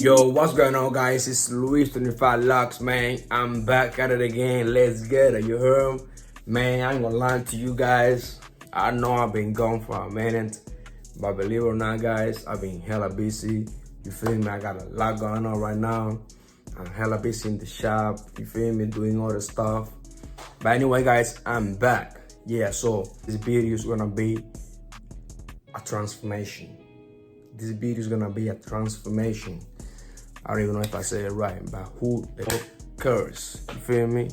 Yo, what's going on, guys? It's Luis 25 Locs, man. I'm back at it again. Let's get it. You heard? Man, I ain't gonna lie to you guys. I know I've been gone for a minute, but believe it or not, guys, I've been hella busy. You feel me? I got a lot going on right now. I'm hella busy in the shop. You feel me? Doing all the stuff. But anyway, guys, I'm back. Yeah, so this video is gonna be a transformation. This video is gonna be a transformation. I don't even know if I say it right, but who the fuck cares? You feel me?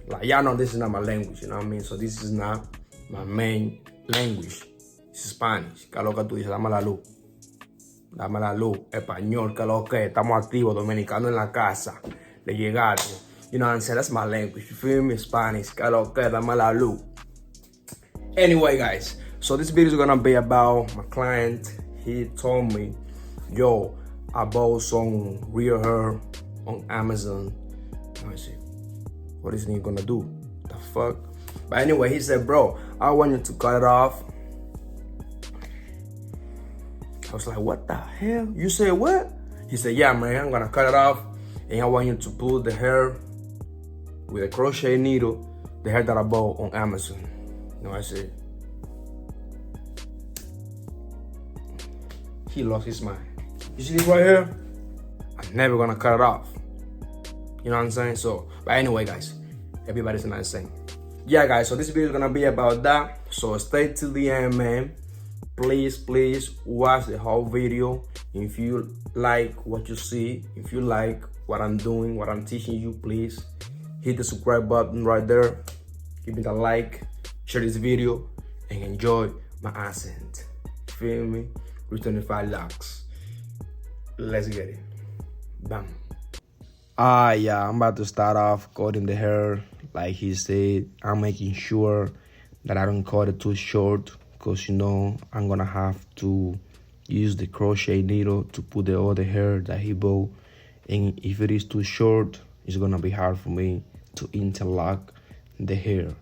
Like, y'all know this is not my language, you know what I mean? So this is not my main language. It's Spanish. ¿Qué lo que tú dices? Dame la luz. Dame la luz. Español, ¿qué lo que? Estamos activos, dominicanos en la casa. Le llegaste. You know what I'm saying? That's my language. You feel me? Spanish. ¿Qué lo que? Dame la luz. Anyway, guys. So this video is gonna be about my client. He told me, yo, I bought some real hair on Amazon. Let me see. What is he gonna do? The fuck? But anyway, he said, bro, I want you to cut it off. I was like, what the hell? You said what? He said, yeah, man, I'm gonna cut it off. And I want you to pull the hair with a crochet needle, the hair that I bought on Amazon. You know, I said, he lost his mind. You see this right here? I'm never gonna cut it off. You know what I'm saying? So, but anyway, guys, everybody's not the same. Yeah, guys, so this video is gonna be about that. So stay till the end, man. Please watch the whole video. If you like what you see, if you like what I'm doing, what I'm teaching you, please hit the subscribe button right there. Give me the like, share this video, and enjoy my accent. Feel me? Return 5 Locs. Let's get it. Bam. Yeah, I'm about to start off cutting the hair. Like he said, I'm making sure that I don't cut it too short, because you know I'm gonna have to use the crochet needle to put the other hair that he bought. And if it is too short, it's gonna be hard for me to interlock the hair.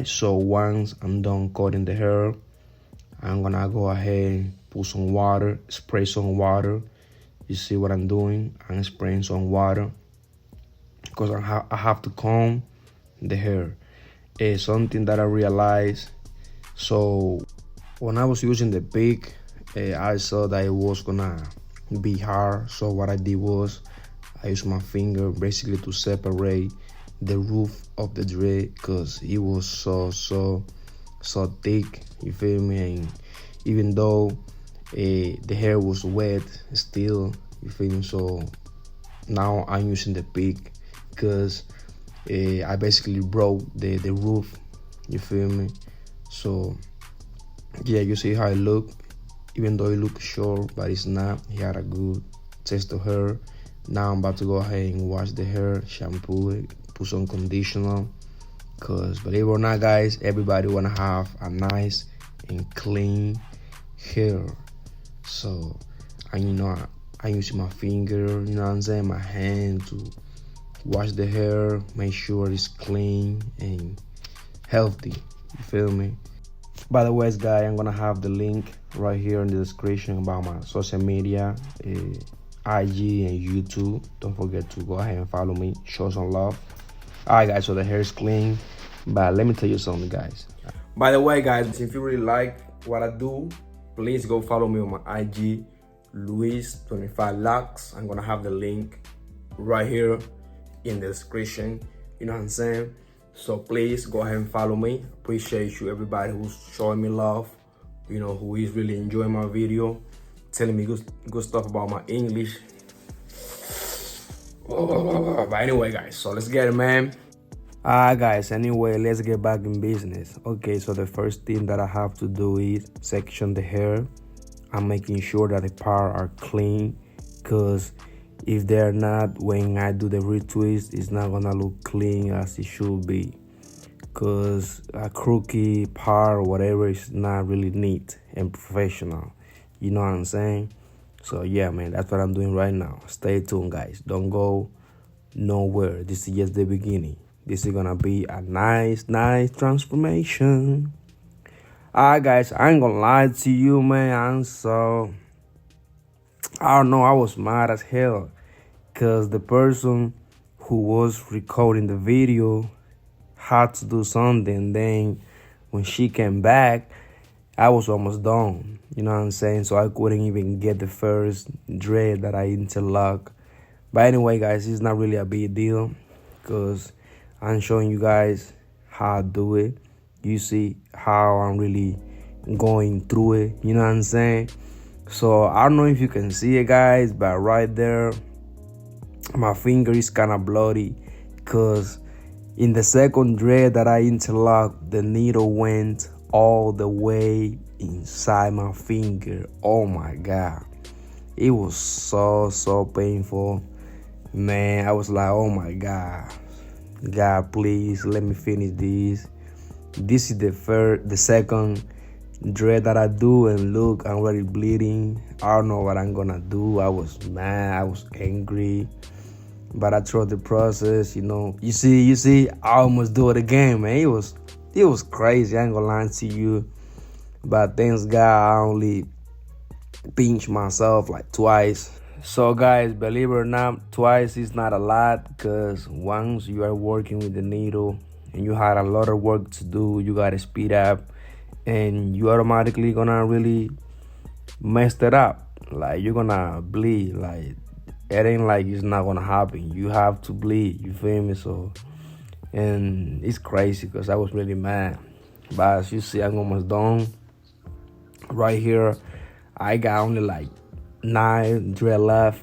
So once I'm done cutting the hair, I'm gonna go ahead and put some water, spray some water. You see what I'm doing? I'm spraying some water because I have to comb the hair. It's something that I realized. So when I was using the pick, I saw that it was gonna be hard. So what I did was I used my finger basically to separate the roof of the dread, because it was so thick. You feel me? And even though the hair was wet still, you feel me? So now I'm using the pick because I basically broke the roof. You feel me? So yeah, you see how it look. Even though it looks short, but it's not. He had a good taste of hair. Now I'm about to go ahead and wash the hair, shampoo it, put some conditioner. Because believe it or not, guys, everybody want to have a nice and clean hair. So, and you know, I use my finger, you know what I'm saying, my hand to wash the hair, make sure it's clean and healthy. You feel me? By the way, guys, I'm gonna have the link right here in the description about my social media, IG and YouTube. Don't forget to go ahead and follow me, show some love. Alright, guys, so the hair is clean, but let me tell you something, guys. By the way, guys, if you really like what I do, please go follow me on my IG, Luis 25 Locs. I'm gonna have the link right here in the description. You know what I'm saying? So please go ahead and follow me. Appreciate you, everybody who's showing me love, you know, who is really enjoying my video, telling me good stuff about my English. But anyway, guys, so let's get it, man. Guys, anyway, let's get back in business. Okay, so the first thing that I have to do is section the hair. I'm making sure that the parts are clean, because if they're not, when I do the retwist, it's not gonna look clean as it should be, because a crooked part or whatever is not really neat and professional. You know what I'm saying? So yeah, man, that's what I'm doing right now. Stay tuned, guys. Don't go nowhere. This is just the beginning. This is gonna be a nice transformation. Alright, guys, I ain't gonna lie to you, man. I don't know, I was mad as hell because the person who was recording the video had to do something. Then when she came back, I was almost done. You know what I'm saying? So I couldn't even get the first dread that I interlock. But anyway, guys, it's not really a big deal because I'm showing you guys how I do it. You see how I'm really going through it. You know what I'm saying? So I don't know if you can see it, guys, but right there, my finger is kind of bloody because in the second dread that I interlocked, the needle went all the way inside my finger. Oh my God. It was so painful. Man, I was like, oh my God. God, please let me finish this. This is the second dread that I do, and look, I'm already bleeding. I don't know what I'm gonna do. I was mad, I was angry, but I trust the process. You see, I almost do it again, man. It was crazy. I ain't gonna lie to you, but thanks God, I only pinched myself like twice. So guys, believe it or not, twice is not a lot, because once you are working with the needle and you had a lot of work to do, you gotta speed up, and you automatically gonna really mess it up. Like, you're gonna bleed. Like, it ain't like it's not gonna happen. You have to bleed, you feel me? So, and it's crazy because I was really mad. But as you see, I'm almost done. Right here, I got only like 9 dread left.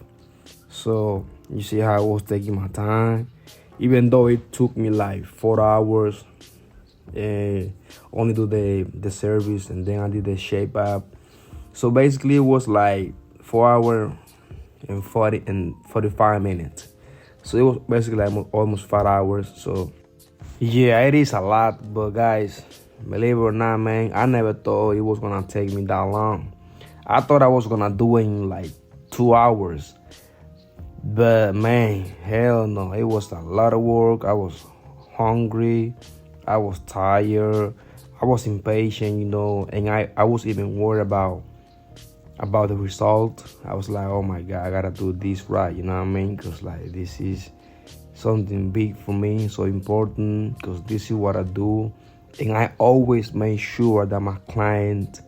So you see how I was taking my time, even though it took me like 4 hours. Only do the service, and then I did the shape up. So basically it was like 4 hours and 45 minutes. So it was basically like almost 5 hours. So yeah, it is a lot, but guys, believe it or not, man, I never thought it was gonna take me that long. I thought I was gonna do it in like 2 hours, but man, hell no, it was a lot of work. I was hungry, I was tired, I was impatient, and I was even worried about the result. I was like, oh my God, I gotta do this right, you know what I mean? Because like, this is something big for me, so important, because this is what I do. And I always make sure that my client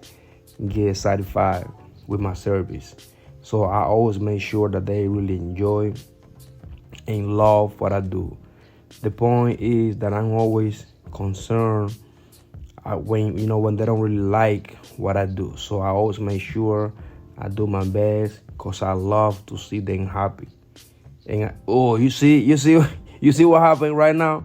gets satisfied with my service. So I always make sure that they really enjoy and love what I do. The point is that I'm always concerned when they don't really like what I do. So I always make sure I do my best, because I love to see them happy. And you see what happened right now?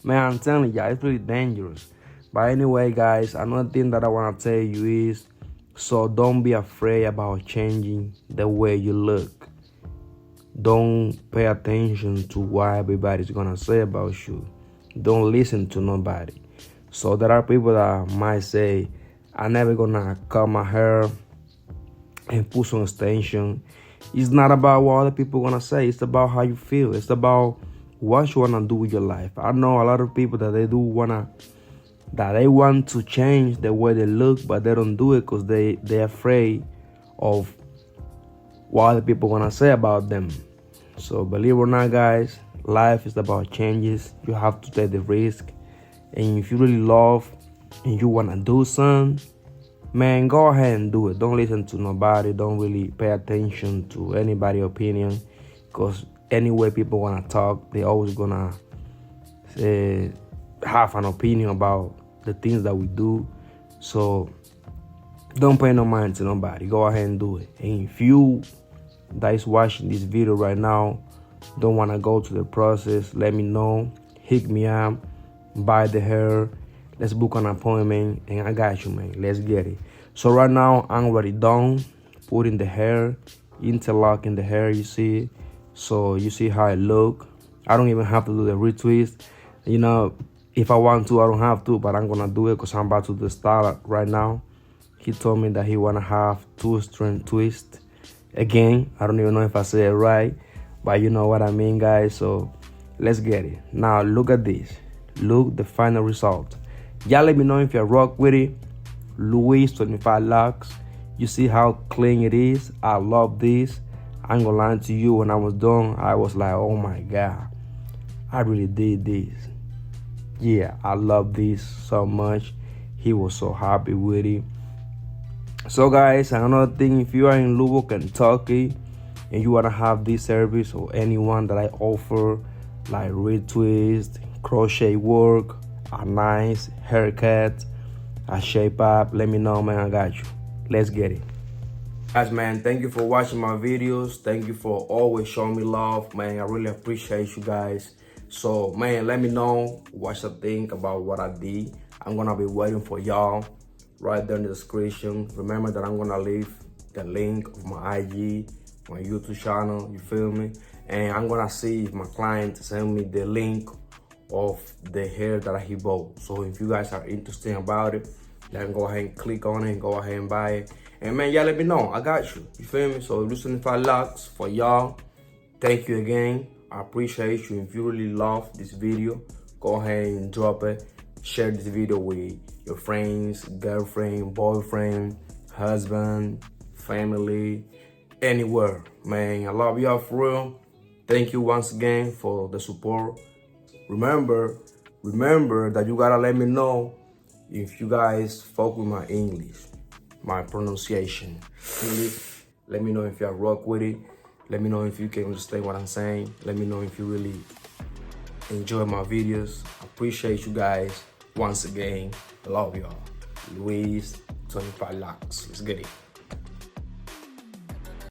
Man, I'm telling you, it's really dangerous. But anyway, guys, another thing that I want to tell you is, so don't be afraid about changing the way you look. Don't pay attention to what everybody's gonna say about you. Don't listen to nobody. So there are people that might say, I'm never gonna cut my hair and put some extension. It's not about what other people gonna say. It's about how you feel. It's about what you wanna do with your life. I know a lot of people that they want to change the way they look, but they don't do it because they're afraid of what other people gonna say about them. So believe it or not, guys, life is about changes. You have to take the risk. And if you really love and you wanna do something, man, go ahead and do it. Don't listen to nobody. Don't really pay attention to anybody's opinion, because anyway people wanna talk, they always gonna have an opinion about the things that we do. So don't pay no mind to nobody. Go ahead and do it. And if you that is watching this video right now don't want to go through the process, let me know. Hit me up, buy the hair, let's book an appointment, and I got you, man. Let's get it. So right now I'm already done putting the hair, interlocking the hair, you see. So you see how it look. I don't even have to do the retwist. If I want to, I don't have to, but I'm gonna do it because I'm about to do the style right now. He told me that he wanna have 2-strand twist. Again, I don't even know if I said it right, but you know what I mean, guys. So let's get it. Now look at this. Look the final result. Y'all let me know if you rock with it. Louis 25 Locs. You see how clean it is. I love this. I ain't gonna lie to you, when I was done, I was like, oh my God, I really did this. Yeah, I love this so much. He was so happy with it. So guys, another thing, if you are in Louisville, Kentucky, and you wanna have this service or anyone that I offer, like retwist, crochet work, a nice haircut, a shape up, let me know, man. I got you. Let's get it. Guys, man, thank you for watching my videos. Thank you for always showing me love, man. I really appreciate you guys. So, man, let me know what you think about what I did. I'm gonna be waiting for y'all right there in the description. Remember that I'm gonna leave the link of my IG, my YouTube channel, you feel me? And I'm gonna see if my client send me the link of the hair that he bought. So if you guys are interested about it, then go ahead and click on it and go ahead and buy it. And man, y'all let me know. I got you. You feel me? So listen for Locs for y'all. Thank you again. I appreciate you. If you really love this video, go ahead and drop it. Share this video with your friends, girlfriend, boyfriend, husband, family, anywhere. Man, I love y'all for real. Thank you once again for the support. Remember that you gotta let me know if you guys fuck with my English, my pronunciation. Let me know if y'all rock with it. Let me know if you can understand what I'm saying. Let me know if you really enjoy my videos. I appreciate you guys once again. I love y'all. Luis, 25 Locs. Let's get it.